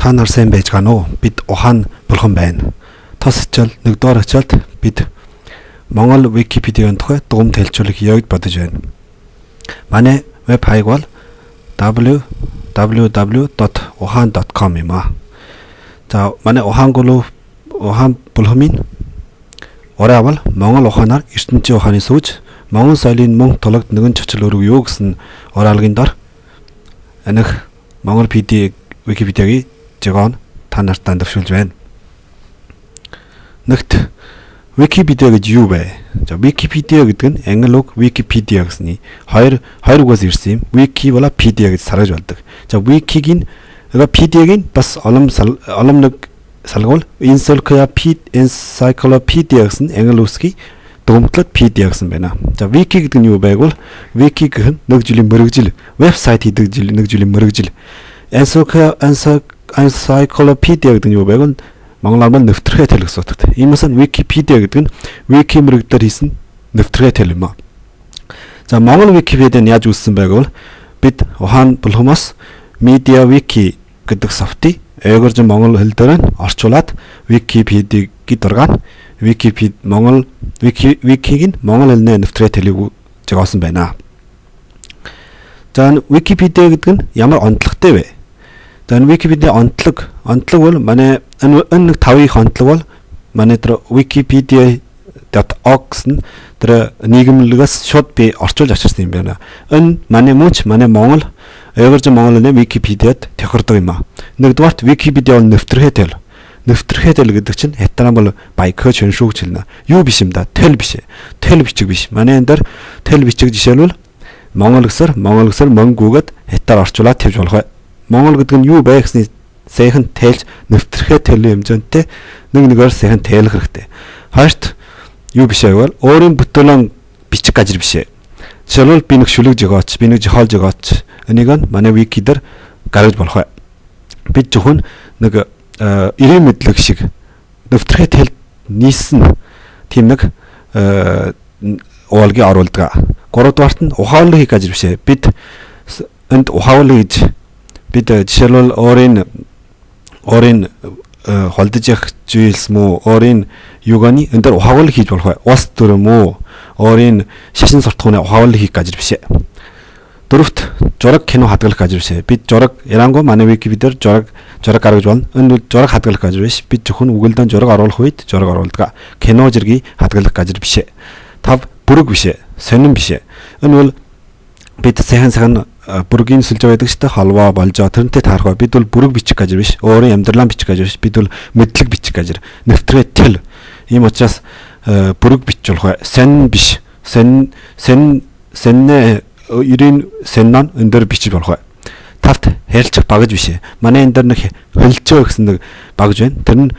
Та нар сайн байж гано уу? Бид ухаан булхан байна. Тос хичээл нэгдүгээр хичээлд бид Монгол Википедиагийн тухай дугуйн тайлбарлах явж бодож байна. Манай веб хаяг бол www.uhan.com юм аа. За манай ухаан булхамын орой бол Монгол ухаанаар ертөнцийн ухааны сүүж Монгол соёлын мөн тулгад нэгэн чочил өрөв юу гэсэн оралгын дор анх Монгол Википедиагийн жигоон та нарт дамжуулж байна. Нэгт Википедиа гэж юу вэ? За Википедиа гэдэг нь англи үг Википедиа гэсний хоёр үгээс ирсэн юм. Вики бола педиа гэж саргаж болдог. За Викигийн педиагийн бас олон нэг салгуул encyclopedia гэсэн англи үсгийн дугуйтлаад педиа гэсэн байна. За Вики гэдэг нь юу байвал Вики гэх нь нэг жилийн мөрөгжил, вебсайт хийдэг нэг жилийн мөрөгжил. Encyclopedia гэдэг нь юу байвал монголоор бол нэвтрэх тэл гэсэн утгатай. Иймээс нь Википедиа гэдэг нь Вики мөрөгдөр хийсэн нэвтрэх тэл юм аа. За Монгол Википедиа нь яаж үүссэн байг бол бид ухаан булхамаас Media Wiki гэдэг софтыг эйгэрж монгол хэл дээр нь орчуулад Википедиагийн дургаан Википед Монгол Викигийн монгол хэлний нэвтрэх телийг жагоосон байна. За Википедиа гэдэг нь ямар онцлогтой вэ? За Википедиа онцлог бол манай энэ нэг 5-ийн онцлог бол манай тэр wikipedia.org гэсэн тэр нийгэмлэгээс шууд би орчуулж авчирсан юм байна. Энэ манай Монгол эйгэрж монгол хэлний Википедиад тохирдог юм аа. Нэгдүгээрт Википедиа бол нэвтрэх тэл гэдэг чинь хятад бол баякч шүншүүгч хэлнэ. Юу биш юм да? Тэл биш. Тэл бичиг биш. Манай энэ дээр тэл бичиг жишээлбэл монгол гэсэр мөнгөөгд хятад орчуулаад тавьж болох бай. Монгол гэдэг нь юу байх гэсний сайхан тайлж нэвтрэхээ тэлийн хэмжээнтэй нэгээр сайхан тайлах хэрэгтэй. Хоёрт юу биш байвал өөрийн бүтээлэн бичих гажир биш. Жишээлбэл би нэг шүлэг жигооч, би нэг жихол жигооч. Энийг нь манай вики дээр гаргаж болох бай. Бид зөвхөн нэг 90 мэдлэг шиг нэвтрэхээ тэлд нийсэн тийм нэг уулгийн оруулдаг. Гуравдугаарт нь ухаалаг хийх гажир биш. Бид энд ухаалаг хийж бид жишээлбэл өөрийн холдож явах зүйлс мүү өөрийн юуганы энэ дээр ухаалаг хийж болох бай. Ус дүр мүү өөрийн шашин суртахууны ухаалаг хийх гажир биш. Дөрөвт зураг кино хадгалах гажир биш. Бид зураг ярангуй манай Википедиар зураг гаргаж болно. Энэ зураг хадгалах гажир биш. Бид зөвхөн үгэлдэн зураг оруулах үед зураг оруулдаг. Кино зэргийг хадгалах гажир биш. Тав бүрэг биш. Сонин биш. Энэ бол бид сайхан бүргийн сүлж байдаг ч та холбоо болж тэрнтэй таарах. Бид бол бүрэг бичих гажир биш. Өөрийн амьдралаа бичих гажир биш. Бид бол мэдлэг бичих гажир. Нэвтрээ тэл. Ийм учраас бүрэг бичих болох бай. Сонин биш. Сонин ерийн сеннан энэ дээр бичиж болох бай. Тавт хэрэлцэх багаж биш. Манай энэ дээр нэг хөлцөө гэсэн нэг багаж байна. Тэр нь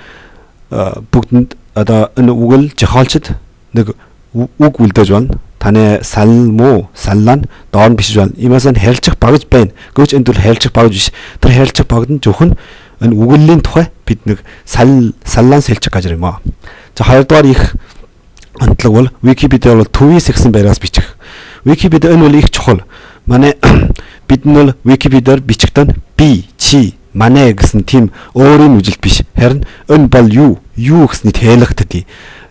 бүгдэнд одоо энэ үгэл жихолчд нэг үг үлдээж байна. Таны саллан доон бишиж байна. Иймээс нь хэрэлцэх багаж байна. Гэвч энэ бол хэрэлцэх багаж биш. Тэр хэрэлцэх багад нь зөвхөн энэ үгэллийн тухай бид нэг саллан сэлчих гажир юм аа. За хоёрдугаар их онцлог бол Википедиа бол төвөөс ихсэн байраас бичих. Википедиа энэ бол их чухал. Манай бид нь бол Википедиар бичигдэн би, чи, манай гэсэн тийм өөрийн үжилт биш. Харин энэ бол юу гэсний тайлхтдий.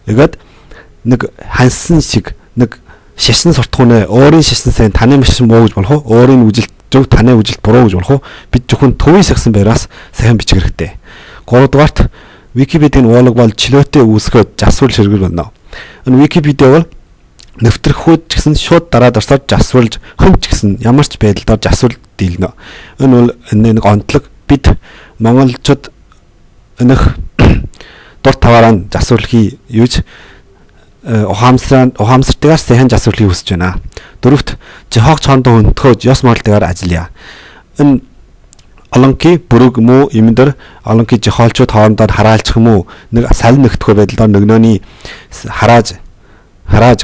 Тэгээд нэг хансан шиг нэг шашин суртахууны өөрийн шашин сайн таны шашин муу гэж болох уу? Өөрийн үжилт зөв таны үжилт буруу гэж болох уу? Бид зөвхөн төвөөс ихсэн байраас сайн бичих хэрэгтэй. Гуравдугаарт Википедиагийн уулаг бол чөлөөтэй үүсгээд засвар ширгэл байна. Энэ Википедиа бол нэвтрэхүүд ч гэсэн шууд дараад орсоор жасварлж хөнч гэсэн ямар ч байдлаар жасвал дийлнэ. Энэ бол нэг онцлог. Бид монголчууд энэх дур таваараа жасварлахыг юуж ухаамсартайгаар сайхан жасварлахыг хүсэж байна. Дөрөвт жихогч хондоо хөнтгөөж ёс модалтайгаар ажиллая. Энэ олонки бүрэг мүү юм дээр олонки жихолчууд хоорондоо хараалчих юм уу? Нэг салин нэгтгэх байдлаар нөгнөөний харааж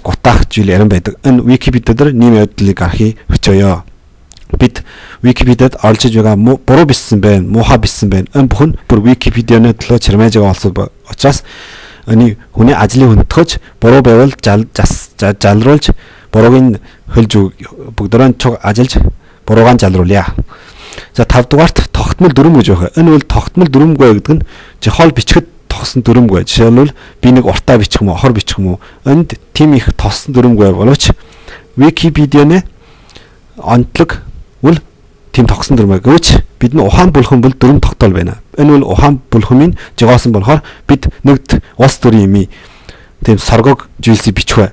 гутаах зүйл яран байдаг. Энэ Википедиа дээр нэм явдлыг архи өчөөё. Бид Википедиад олж байгаа буруу бичсэн байна, муухай бичсэн байна. Энэ бүхэн бүр Википедианы төлөө чирмэж байгаа болсон учраас энэ хүний ажлыг хөнтгөж буруу байвал жалруулж буруугийн хөлж бүгдөрөө чуг ажиллаж буруугаан жалруулъя. За 5 дугаарт тогтмол дүрм гэж байна. Энэ бол тогтмол дүрмгүй гэдэг нь жихол бичгэд тогсон дүрмгүй. Жишээлбэл би нэг уртаа бичих юм уу, хор бичих юм уу? Энд тийм их тосон дүрмгүй боловч Википедианы онцлог бол тийм тогсон дүрмээ гэвч бидний ухаан бүлхэн бол дүрм тогтоол байна. Энэ бол ухаан бүлхмийн жигоосон болохоор бид нэгд ус дүрийн юм тийм соргог зүйлсийг бичих бай.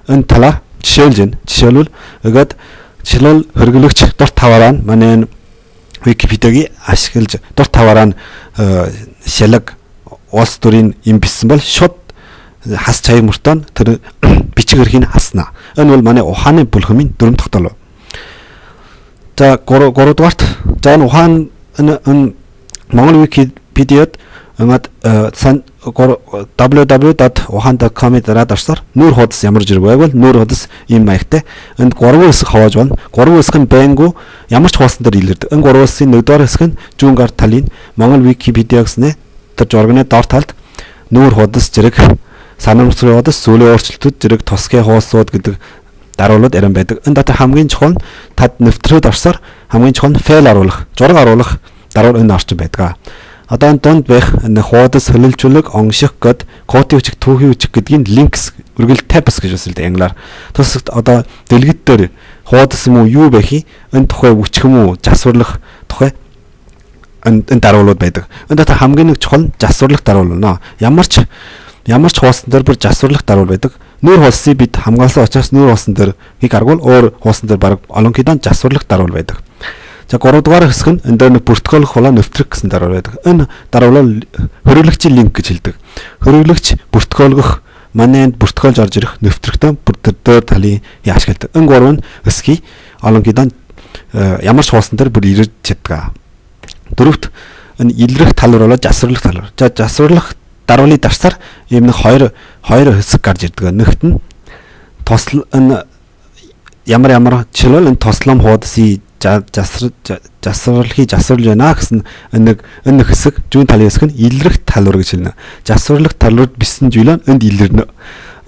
Энэ талаар жишээлж байна. Жишээлбэл ингээд жишээл хөргөлөгч дурт таваараа манай Википедиагийн ашиглаж дурт таваараа шалаг ус дүрийн юм бичсэн бол шууд хас чаяг мөртөө тэр бичиг хэрхийг хаснаа. Энэ бол манай ухааны бүлхмийн дүрм тогтоол. За 3 дугаарт за ухаан энэ Монгол Википедиад ингээд www.uhan.com-д дараад орсоор нүүр хуудас ямар зэрэг байвал нүүр хуудас ийм маягтай. Энд 3 хэсэг хавааж байна. 3 хэсэг нь байнгу ямар ч хуудсан дээр илэрдэг. Энэ 3 хэсгийн нэгдүгээр хэсэг нь зүүн гар талын Монгол Википедиа гэснээр тэр журганы доор талд нүүр хуудас зэрэг санамсрын хуудас сүлийн өөрчлөлтүүд зэрэг тусгай хуудсууд гэдэг даруулууд арим байдаг. Энэ дотор хамгийн чухал нь тад нэвтрээд орсоор хамгийн чухал нь файл оруулах, зураг оруулах даруул энэ орчин байдаг. Одоо энэ донд байх энэ хуудас хөлөлжүүлэг, онших гэд кодын үчиг, түүхийн үчиг гэдгийг links үргэлж tabs гэж үсэлдэг англиар. Тус одоо дэлгэд дээр хуудас юм уу юу байхи энэ тухай үчиг юм уу засварлах тухай энэ даруулууд байдаг. Энэ дотор хамгийн нэг чухал нь засварлах даруул нэ. Ямар ч хуудсан дээр бүр засварлах даруул байдаг. Нүүр хуудсыг бид хамгаалсан учраас нүүр хуудсан дээр хийг аргуул өөр хуудсан дээр баг олон хэдэн засварлах даруул байдаг. За 3 дугаар хэсэг нь энэ дээр нэг протоколох болоо нэвтрэх гэсэн даруул байдаг. Энэ даруулал хөрөглөгчийн линк гэж хэлдэг. Хөрөглөгч протоколгох манай энд протоколж орж ирэх нэвтрэгтэй бүр дээр талын яашгэлдэг. Энэ 3 хэсгийг олон хэдэн ямар ч хуудсан дээр бүр ирж чаддаг. Дөрөвт энэ илрэх тал руу болоо засварлах тал руу. За засварлах даруулын дарсаар ийм нэг хоёр хэсэг гарч ирдэг. Нэгт нь энэ ямар жишээл энэ тослом хуудасыг засварлахыг засварлж байна гэсэн нэг хэсэг зүүн талын хэсэг нь илрэх талуур гэж хэлнэ. Засварлах талууд бисэн зүйлээ энд илэрнэ.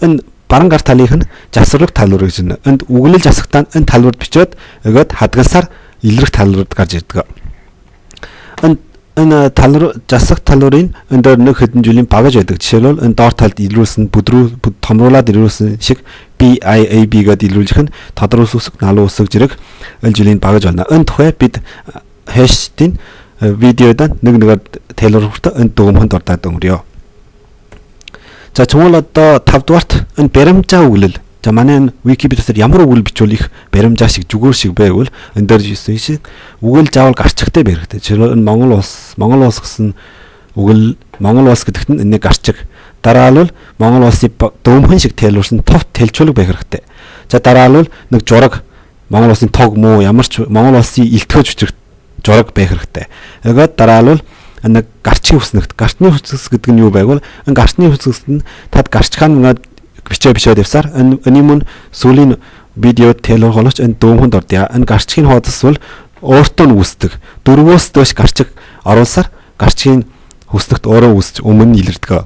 Энэ баран гар талынх нь засварлах талуур гэж хэлнэ. Энд үглэл засагтаа энэ талууд бичээд өгөөд хадгалсаар илрэх талууд гарч ирдэг. Энэ талуур засах талуурын энэ дээр нэг хэдэн жилийн багаж байдаг. Жишээлбэл энэ доор талд илрүүлсэн томруулаад илрүүлсэн шиг BIAB гэдэг илрүүлжих нь тодорхой үсэг, налуу үсэг зэрэг энэ жилийн багаж байна. Энэ тухай бид хэштийн видеод нэгээр тайлбарлалтаа энэ дүгнэлтэнд дурдаад өнгөрье. За чамд одоо 5 дугаарт энэ баримжаа үглэл. За манай энэ Википедиасаар ямар үгэл бичвэл их баримжаа шиг зүгүүр шиг байвал энэ дээр жишээ шиг үгэл заавал гарчигтай байх хэрэгтэй. Жишээлбэл энэ Монгол улс гэсэн үгэл Монгол улс гэдэгт нь энэ гарчиг. Дараа нь Монгол улсын дөөмхөн шиг тайлбарсан товт тэлчүүлэг байх хэрэгтэй. За дараа нь нэг зураг Монгол улсын тог муу ямар ч Монгол улсын илтгэж бичиг зураг байх хэрэгтэй. Тэгээд дараа нь нэг гарчгийн хүснэгт. Гарчны хүснэгс гэдэг нь юу байвал энэ гарчны хүснэгт нь тад гарчхан ингээд бичээд явсаар энэ мөн сүүлийн видео тайлбарлах энэ дөөмхөнд ордъя. Энэ гарчгийн хуудас бол өөртөө нь үүсдэг. 4-өөс дээш гарчиг оруулсаар гарчгийн хүснэгт өөрөө үүсч өмнө нь илэрдэг.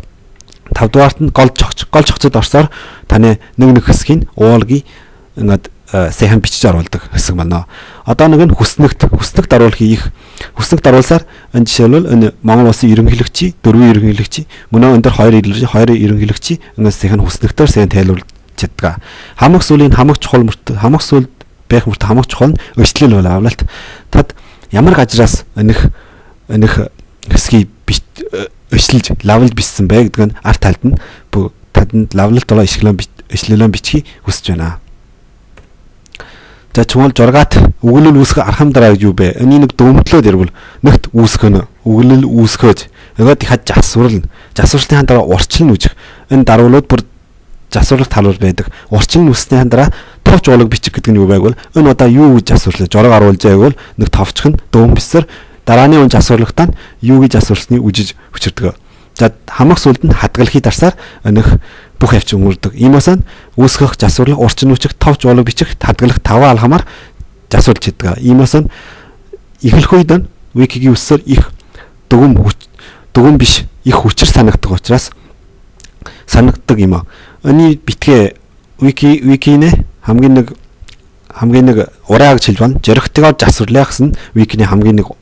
5 дугаарт нь гол чогцод орсоор таны нэг хэсгийг уулгийн ингээд сайхан бичиж оруулдаг хэсэг байна. Одоо нэг нь хүснэгт даруулсаар энэ жишээлбэл энэ Монгол улсын ерөнхийлөгчийн 4 ерөнхийлөгчийн мөн энэ дээр 2 ерөнхийлөгчийн ингээд сайхан хүснэгтээр сайн тайлбарлаж чаддаг. Хамаг сүлийн хамаг чухал хамаг сүл байх мөрт хамаг чухал нь өчлөл бол авлалт. Тад ямар газраас энэх хэсгийг өчлөж лавлж бичсэн бай гэдэг нь арт талд нь таданд лавлалт болоо ишлэлэн бичгийг хүсэж байна. За чумал жургаад үглэл үүсгэх архам дараа гэж юу бэ? Энийг нэг дөмтлөөд ирвэл нэгт үүсгэнэ. Үглэл үүсгэж өгөөд хад засварлна. Засварлтын дараа урчлал үүсгэх. Энэ даруулууд бүр засварлах талууд байдаг. Урчлал үүснээ дараа товч уулаг бичих гэдэг нь юу байг вэ? Энэ удаа юу гэж засварлаа? Жураг оруулж байвал нэг товчх нь дөм бисэр дарааны он засварлагтаа юу гэж засварлсныг үжиж хүчирдэг. За хамаг сүлд нь хадгалахыг дарсаар энэх бүх явц өнгөрдөг. Иймээс нь үүсгэх засварлах урчин үчиг товч уулаг бичих хадгалах таваа алхамаар засварлж идэг. Иймээс нь эхлэх үед нь викигийн үсээр их дүгэн биш их хүчээр санагддаг учраас санагддаг юм аа. Эний битгээ викинэ хамгийн нэг ураа гэж хэлж байна. Зоригтойгоор засварлах гэсэн викиний хамгийн нэг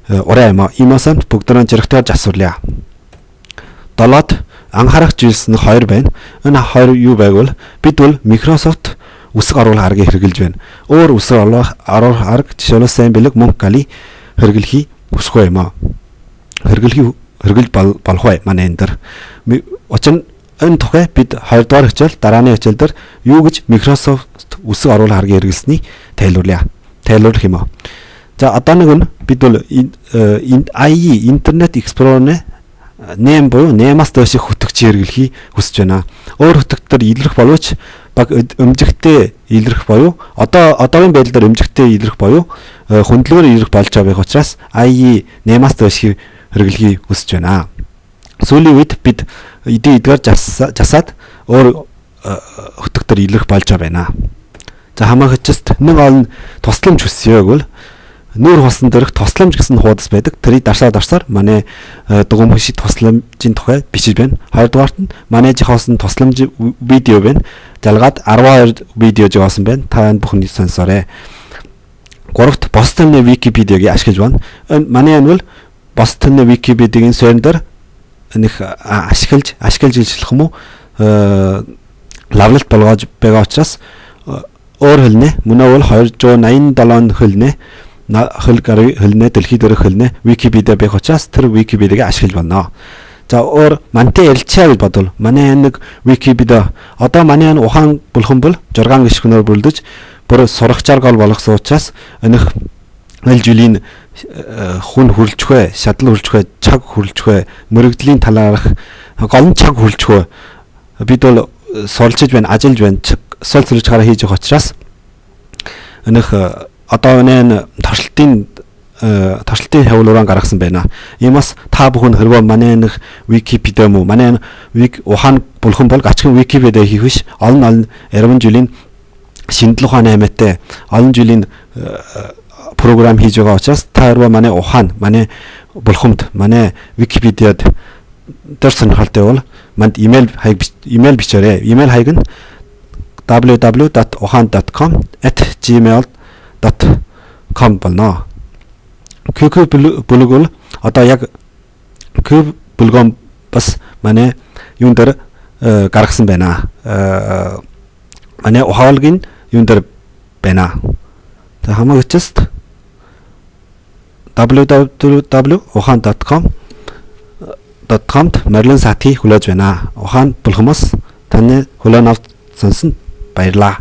ураа юм аа. Иймээс бүгдөө зэрэгтэйгээр асуурлаа. 7-д анхаарах зүйлс нь 2 байна. Энэ 2 юу байвал бид бол Microsoft үсэг оруулах аргыг хэрэгжилж байна. Өөр үсэг оруулах арга жишээлбэл сайн бэлэг мөнгө гали хэрэглэхий хүсэхгүй юм аа. Хэрэгжилж болох бай манай энэ дэр. Учир нь энэ тухай бид 2 дугаар хичээл дарааны хичээл дээр юу гэж Microsoft үсэг оруулах аргыг хэрэглэсний тайлбарлах юм аа. За одоо нэг нь бид бол IE Internet Explorer-ны 8 буюу 8-аас дээш хөтгөч хэрэглэхийг хүсэж байна. Өөр хөтгөтөр илрэх боловч баг өмжигтэй илрэх буюу одоогийн байдлаар өмжигтэй илрэх буюу хөндлөгөөр илрэх болж байгаа учраас IE 8-аас дээш хэрэглэхийг хүсэж байна. Сүүлийн үед бид эдгээр жасаад өөр хөтгөтөр илрэх болж байна. За хамаагчст нэг олон тусламж хүсье гэвэл нүүр хусан дээрх тусламж гэсэн хуудас байдаг. Тэрийг дарсаар манай дугуймгшиг тусламжийн тухай бичиж байна. Хоёрдугаарт нь манай жихоосон тусламж видео байна. Залгаад 12 видео жигоосон байна. Та энэ бүхнийг сонсоорой. Гуравт Boston-ны Википедиагийн ашиглаж байна. Манай энэ бол Boston-ны Википедиагийн суурин дээр нэг ашиглаж ажиллах юм уу? Лавлалт болгож байгаа учраас өөр хэлнэ. Мөнөө бол 287 хэлнэ. Хөлнэ дэлхийд дээрх хөлнэ Википедиа байх учраас тэр Википедиагийн ашиглаж байна. За өөр мантай ярилцаа гэж бодвол манай нэг Википедиа одоо манай энэ ухаан булхан бол 6 гишгнээр бүрдэж бүр сурагчаар гол болгосон учраас энэх аль жилийн хүн хүрлжвэ, шадлал хүрлжвэ, цаг хүрлжвэ, мөрөгдлийн талаарх гол цаг хүрлжвэ. Бид бол суралцж байна, ажиллаж байна, сул сурчгаараа хийж байгаа учраас энэх одоо энэ туршилтын хавлуураа гаргасан байна. Иймээс та бүхэн хэрвээ манай нэг Википедиа мөн манай ухаан булхан бол гачхан Википедиа хийх биш. Олон ярман жилийн шинжлэх ухааны аймагтай олон жилийн програм хийж байгаа учраас та хэрвээ манай ухаан манай булхамд манай Википедиад дээр сонирхолтой бол манд имэйл бичээрэй. Имэйл хаяг нь www.uhan.com@gmail.com болно. QQ бүлэг бол одоо яг Q бүлгом бас манай юун дээр гаргасан байна. Манай ухаалгийн юун дээр байна. За хамаагчст www.uhan.com.com-д Maryland сатхи хүлээж байна. Ухаан булхамаас таны хөлөө авч сонсон баярлаа.